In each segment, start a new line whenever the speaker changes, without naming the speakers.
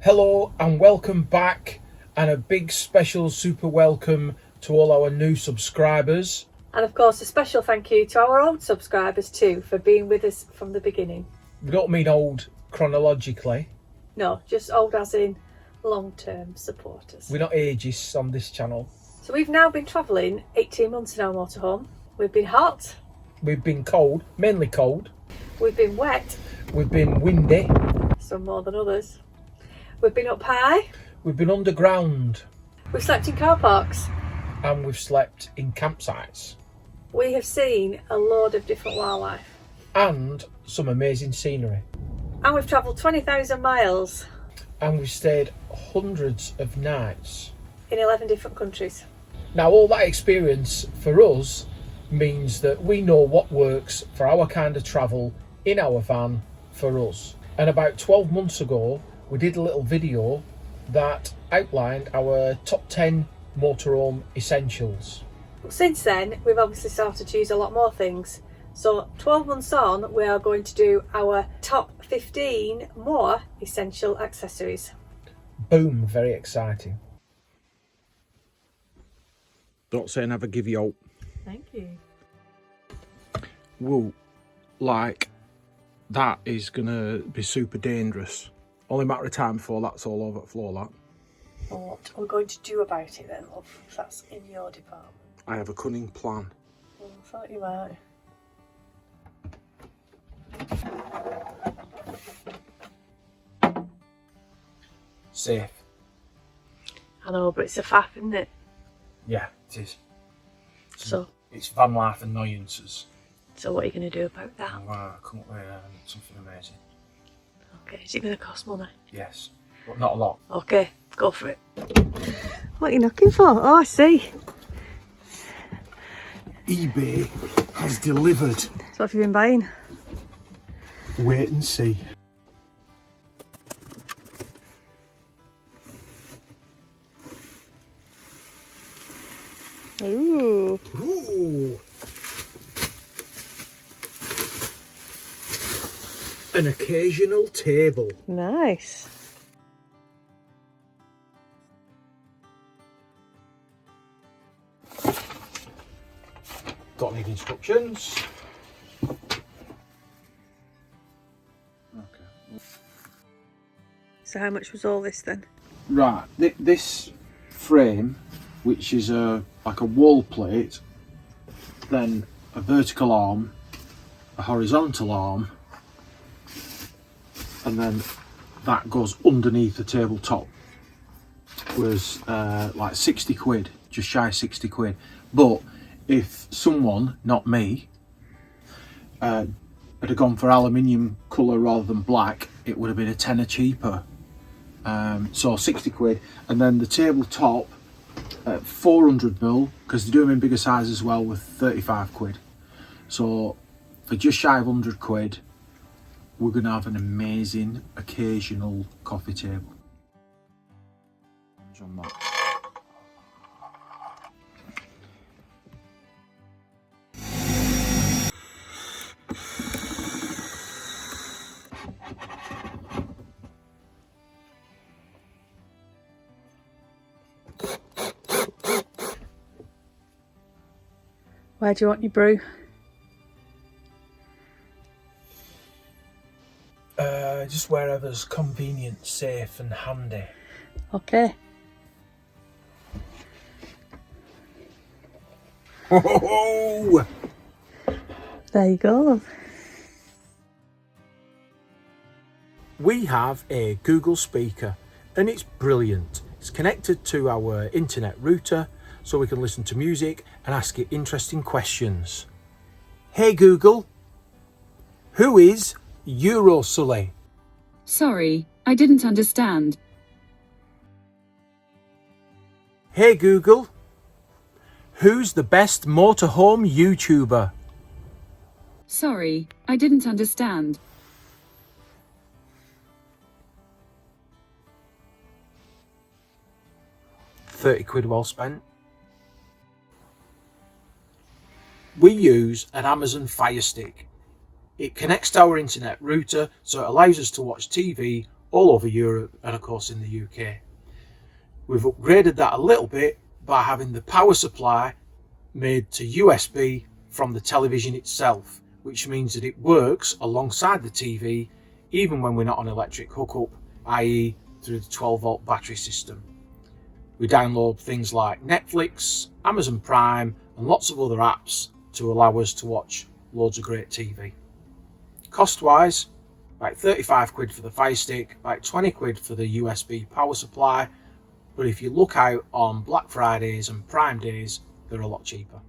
Hello and welcome back, and a big special super welcome to all our new subscribers.
And of course a special thank you to our old subscribers too for being with us from the beginning.
We don't mean old chronologically.
No, just old as in long-term supporters.
We're not ageist on this channel.
So we've now been travelling 18 months in our motorhome. We've been hot.
We've been cold, mainly cold.
We've been wet.
We've been windy.
Some more than others. We've been up high.
We've been underground.
We've slept in car parks.
And we've slept in campsites.
We have seen a load of different wildlife.
And some amazing scenery.
And we've travelled 20,000 miles.
And we've stayed hundreds of nights.
In 11 different countries.
Now all that experience for us means that we know what works for our kind of travel in our van for us. And about 12 months ago, we did a little video that outlined our top 10 motorhome essentials.
Since then, we've obviously started to use a lot more things. So 12 months on, we are going to do our top 15 more essential accessories.
Boom, very exciting. Don't say never give you up.
Thank you.
Whoa, like that is gonna be super dangerous. Only a matter of time before that's all over the floor, that.
What are we going to do about it then, love? If that's in your department.
I have a cunning plan.
Well, I thought you might.
Safe.
I know, but it's a faff, isn't it?
Yeah, it is.
So
It's van life annoyances.
what are you going to do about that?
Wow, come up with something amazing.
Okay, is it going to cost money?
Yes, but not a lot.
Okay, go for it. What are you looking for? Oh, I see.
eBay has delivered.
So what have you been buying?
Wait and see.
Ooh.
Ooh. An occasional table.
Nice.
Don't need instructions. Okay.
So how much was all this then?
Right, this frame, which is like a wall plate, then a vertical arm, a horizontal arm, and then that goes underneath the tabletop, was like 60 quid, just shy of 60 quid. But if someone, not me, had gone for aluminium colour rather than black, it would have been a tenner cheaper. So 60 quid, and then the tabletop at 400mm, because they do them in bigger size as well, with 35 quid. So for just shy of 100 quid, we're going to have an amazing occasional coffee table.
Where do you want your brew?
Just wherever's convenient, safe and handy.
Okay.
Oh!
There you go.
We have a Google speaker and it's brilliant. It's connected to our internet router so we can listen to music and ask it interesting questions. Hey Google, who is Eurosully?
Sorry, I didn't understand.
Hey Google, who's the best motorhome YouTuber?
Sorry, I didn't understand.
30 quid well spent. We use an Amazon Fire Stick. It connects to our internet router, so it allows us to watch TV all over Europe and of course in the UK. We've upgraded that a little bit by having the power supply made to USB from the television itself, which means that it works alongside the TV even when we're not on electric hookup, i.e. through the 12 volt battery system. We download things like Netflix, Amazon Prime and lots of other apps to allow us to watch loads of great TV. Cost wise, about 35 quid for the Fire Stick, about 20 quid for the USB power supply, but if you look out on Black Fridays and Prime days, they're a lot cheaper.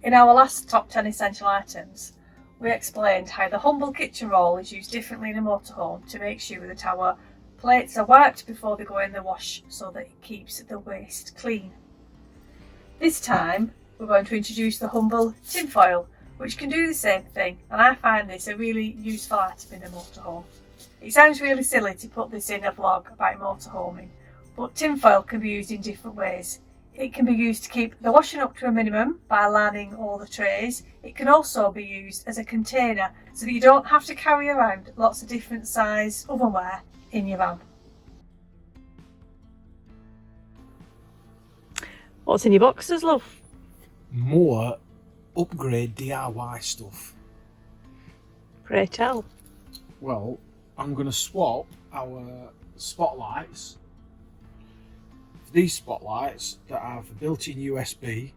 In our last top 10 essential items, we explained how the humble kitchen roll is used differently in a motorhome to make sure that our plates are wiped before they go in the wash so that it keeps the waste clean. This time we're going to introduce the humble tinfoil, which can do the same thing, and I find this a really useful item in a motorhome. It sounds really silly to put this in a vlog about motorhoming, but tinfoil can be used in different ways. It can be used to keep the washing up to a minimum by lining all the trays. It can also be used as a container so that you don't have to carry around lots of different size ovenware in your van. What's in your boxes, love?
More upgrade DIY stuff.
Pray tell.
Well, I'm going to swap our spotlights. These spotlights that have built-in USB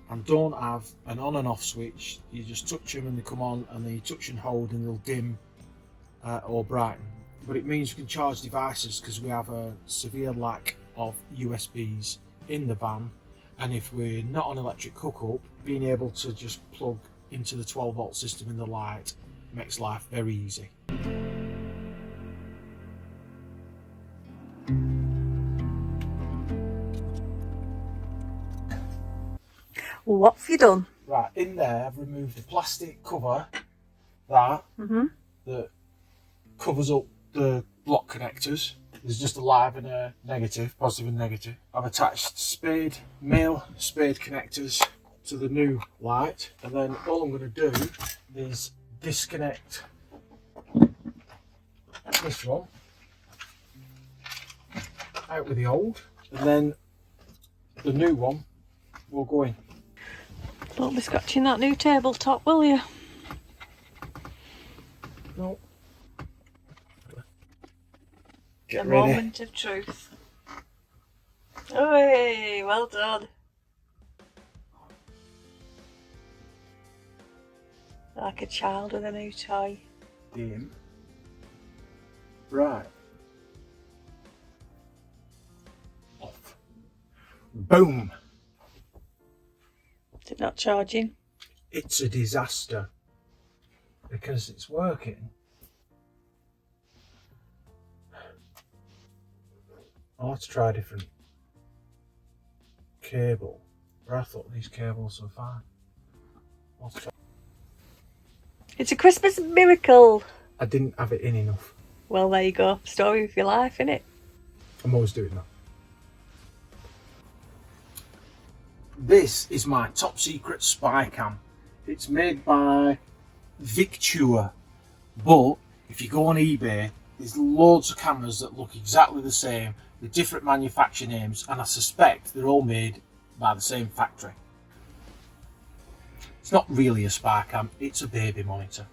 and don't have an on and off switch. You just touch them and they come on, and then you touch and hold and they'll dim or brighten. But it means we can charge devices because we have a severe lack of USBs in the van, and if we're not on electric hookup, being able to just plug into the 12 volt system in the light makes life very easy.
What have you done?
Right, in there I've removed the plastic cover that covers up the block connectors. There's just a live and a negative, positive and negative. I've attached male spade connectors to the new light, and then all I'm going to do is disconnect this one out with the old, and then the new one will go in.
Don't be scratching that new tabletop, will you?
No.
A moment of truth. Hey, well done. Like a child with a new toy.
Dim. Right. Off. Boom.
Is it not charging?
It's a disaster because it's working. I'll have to try a different cable, but I thought these cables were fine. I'll try.
It's a Christmas miracle.
I didn't have it in enough.
Well, there you go. Story of your life, innit?
I'm always doing that. This is my top secret spy cam. It's made by Victua, but if you go on eBay, there's loads of cameras that look exactly the same with different manufacturer names, and I suspect they're all made by the same factory. It's not really a spy cam, it's a baby monitor,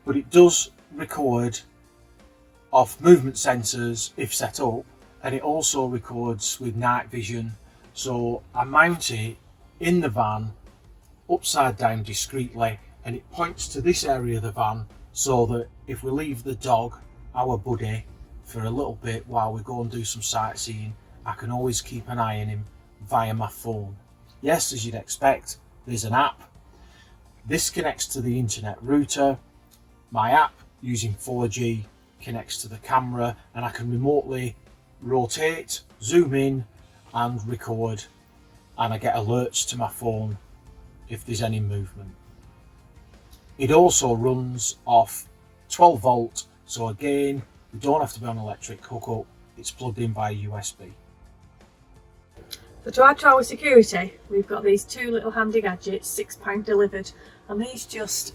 but it does record off movement sensors if set up, and it also records with night vision. So I mount it in the van upside down discreetly, and it points to this area of the van so that if we leave the dog, our buddy, for a little bit while we go and do some sightseeing, I can always keep an eye on him via my phone. Yes, as you'd expect, there's an app. This connects to the internet router. My app, using 4G, connects to the camera, and I can remotely rotate, zoom in and record, and I get alerts to my phone if there's any movement. It also runs off 12 volt, so again, we don't have to be on electric hookup, it's plugged in via USB.
So to add to our security, we've got these two little handy gadgets, £6 delivered, and these just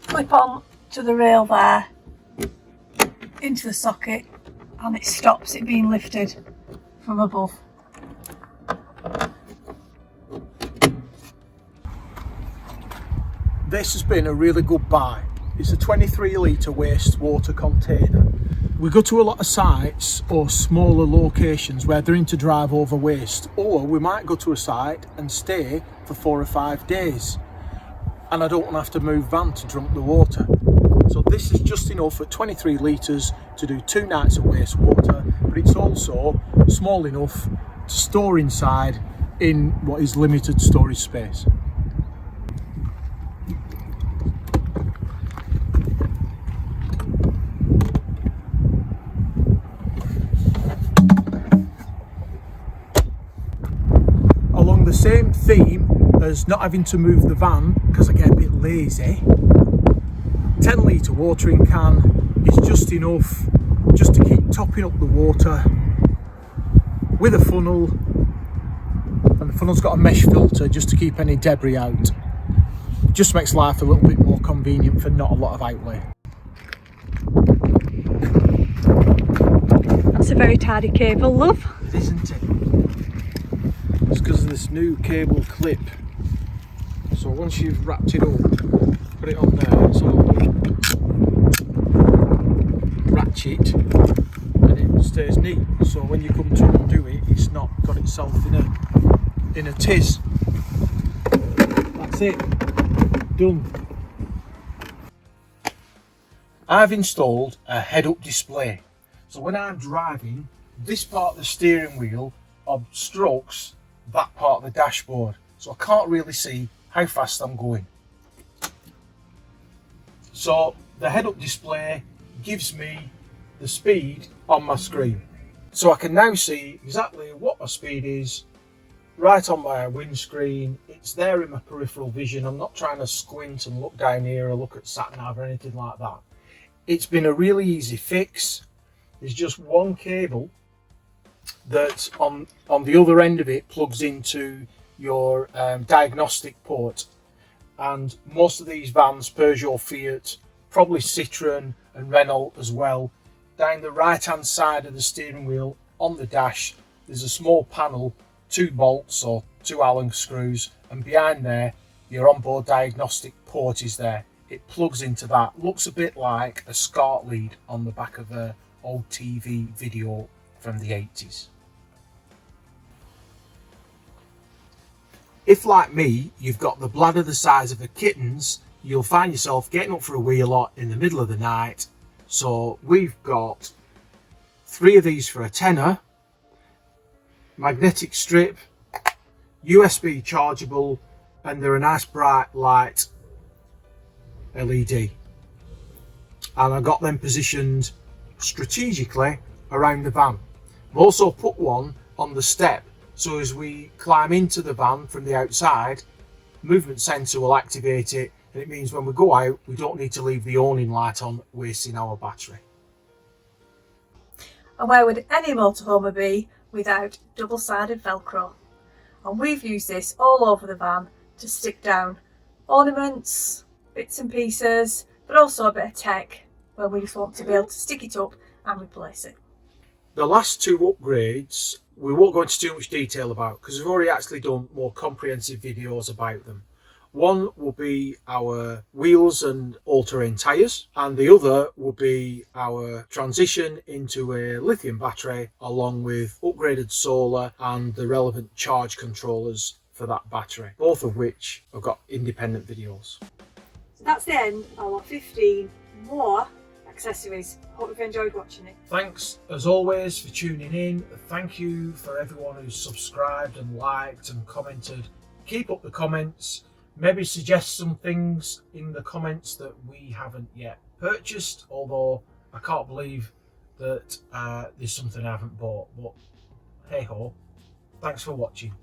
clip on to the rail there, into the socket and it stops it being lifted from above.
This has been a really good buy. It's a 23 litre wastewater container. We go to a lot of sites or smaller locations where they're into drive over waste, or we might go to a site and stay for 4 or 5 days, and I don't want to have to move van to dump the water. So this is just enough at 23 litres to do 2 nights of wastewater, but it's also small enough to store inside in what is limited storage space. Along the same theme as not having to move the van because I get a bit lazy, 10 litre watering can is just enough just to keep topping up the water with a funnel, and the funnel's got a mesh filter just to keep any debris out. Just makes life a little bit more convenient for not a lot of outlay.
That's a very tidy cable, love.
It isn't it? It's because of this new cable clip. So once you've wrapped it up, put it on there, it's on a little ratchet and it stays neat. So when you come to undo it, it's not got itself in a tiz. That's it. Done. I've installed a head-up display. So when I'm driving, this part of the steering wheel obstructs that part of the dashboard. So I can't really see how fast I'm going. So the head-up display gives me the speed on my screen. So I can now see exactly what my speed is right on my windscreen. It's there in my peripheral vision. I'm not trying to squint and look down here or look at sat-nav or anything like that. It's been a really easy fix. There's just one cable that on the other end of it plugs into your diagnostic port, and most of these vans, Peugeot, Fiat, probably Citroen and Renault as well, down the right hand side of the steering wheel on the dash there's a small panel, 2 bolts or 2 Allen screws, and behind there your onboard diagnostic port is there. It plugs into that. Looks a bit like a SCART lead on the back of an old TV video from the 80s. If, like me, you've got the bladder the size of a kitten's, you'll find yourself getting up for a wee lot in the middle of the night. So we've got 3 of these for a tenner, magnetic strip, USB chargeable, and they're a nice bright light LED. And I got them positioned strategically around the van. I've also put one on the step, so as we climb into the van from the outside, movement sensor will activate it, and it means when we go out we don't need to leave the awning light on, wasting our battery.
And where would any motorhome be without double-sided Velcro? And we've used this all over the van to stick down ornaments, bits and pieces, but also a bit of tech where we just want to be able to stick it up and replace it.
The last 2 upgrades we won't go into too much detail about because we've already actually done more comprehensive videos about them. One will be our wheels and all-terrain tyres, and the other will be our transition into a lithium battery along with upgraded solar and the relevant charge controllers for that battery, both of which have got independent videos.
So that's the end of our 15 more accessories. Hope you've enjoyed watching it.
Thanks as always for tuning in. Thank you for everyone who's subscribed and liked and commented. Keep up the comments. Maybe suggest some things in the comments that we haven't yet purchased, although I can't believe that there's something I haven't bought, but hey ho. Thanks for watching.